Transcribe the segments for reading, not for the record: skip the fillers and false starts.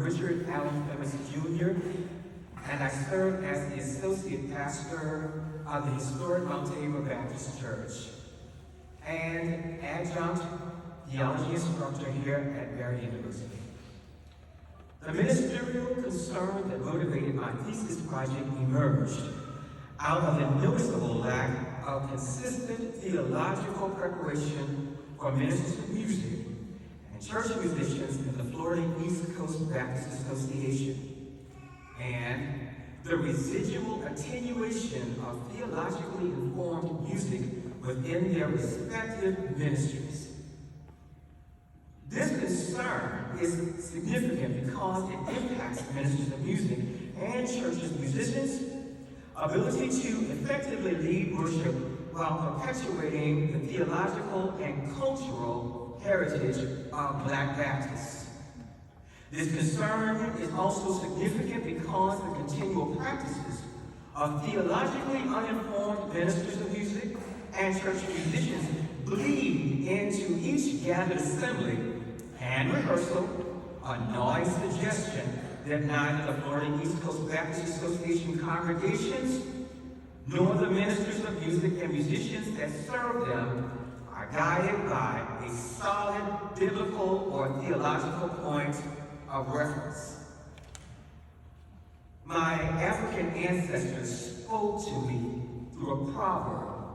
Richard Allen Clements Jr., and I serve as the Associate Pastor of the historic Mount Tabor Baptist Church and Adjunct Theology Instructor here at Barry University. The ministerial concern that motivated my thesis project emerged out of a noticeable lack of consistent theological preparation for ministers of music and church musicians in the Florida East Coast Baptist Association, and the residual attenuation of theologically informed music within their respective ministries. This concern is significant because it impacts ministers of music and churches musicians' ability to effectively lead worship while perpetuating the theological and cultural heritage of Black Baptists. This concern is also significant because the continual practices of theologically uninformed ministers of music and church musicians bleed into each gathered assembly and rehearsal, a gnawing suggestion that neither the Florida East Coast Baptist Association congregations nor the ministers of music and musicians that serve them are guided by a solid biblical or theological point of reference. My African ancestors spoke to me through a proverb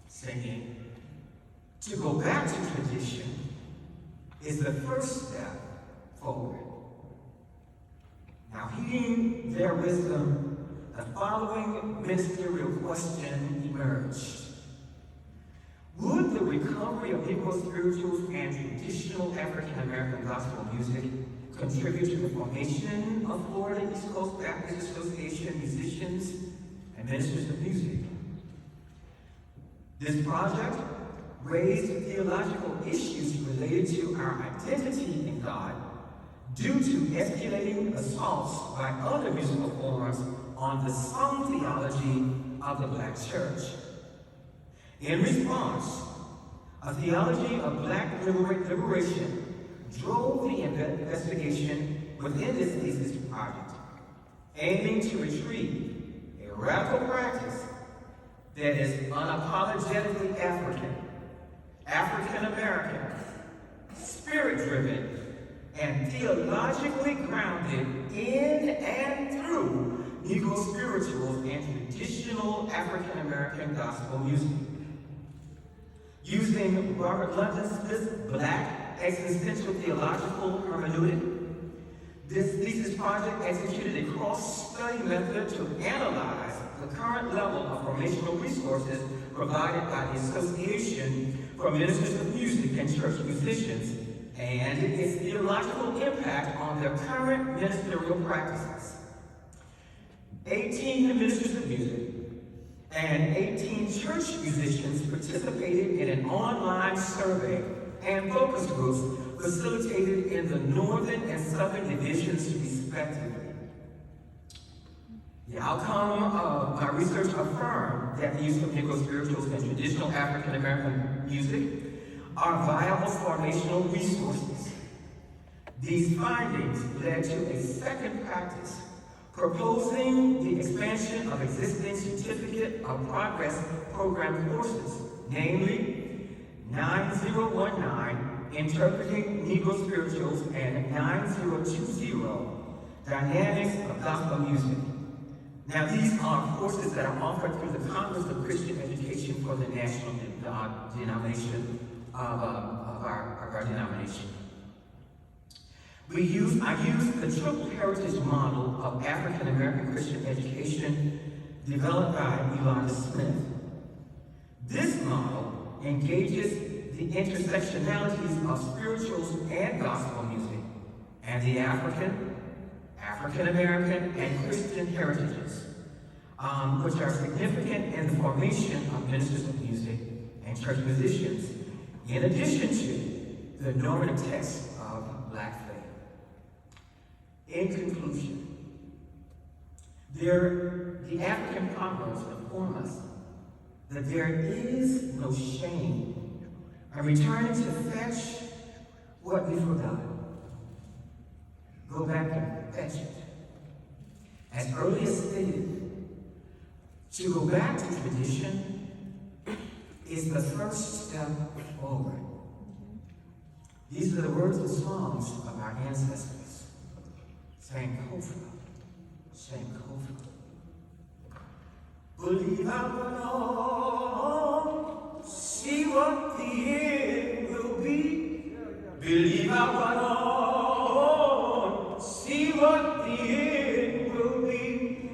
saying, to go back to tradition is the first step forward. Now, heeding their wisdom, the following ministerial question emerged. Would the recovery of Negro spirituals and traditional African American gospel music contribute to the formation of Florida East Coast Baptist Association musicians and ministers of music? This project raised theological issues related to our identity in God due to escalating assaults by other musical forms on the song theology of the Black church. In response, a theology of Black liberation drove the investigation within this thesis project, aiming to retrieve a radical practice that is unapologetically African, African-American, spirit-driven, and theologically grounded in and through Negro spirituals and traditional African-American gospel music. Using Robert London Smith's Black existential theological hermeneutic, this thesis project executed a cross-study method to analyze the current level of formational resources provided by the Association for Ministers of Music and Church Musicians, and its theological impact on their current ministerial practices. 18 ministers of music and 18 church musicians participated in an online survey and focus groups facilitated in the northern and southern divisions respectively. The outcome of my research affirmed that the use of Negro spirituals and traditional African American music are viable formational resources. These findings led to a second practice, proposing the expansion of existing Certificate of Progress program courses, namely 9019, Interpreting Negro Spirituals, and 9020, Dynamics of Gospel Music. Now, these are courses that are offered through the Congress of Christian Education for the national denomination of our denomination. I used the triple heritage model of African American Christian education developed by Yolanda Smith. This model engages the intersectionalities of spirituals and gospel music and the African American, and Christian heritages, which are significant in the formation of ministers of music and church musicians, in addition to the normative text of Black faith. In conclusion, the African proverbs inform us that there is no shame in returning to fetch what we forgot. Go go back and fetch it. As earlier stated, to go back to tradition is the first step forward. These are the words and songs of our ancestors. Sankofa, Sankofa. Believe I'm on, see what the end will be. Believe I'm on, see what the end will be.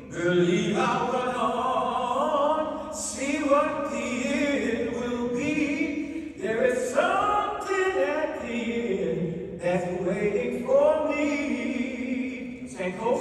Believe I'm on, see what the end will be. There is something at the end that's waiting for me. Sankofa.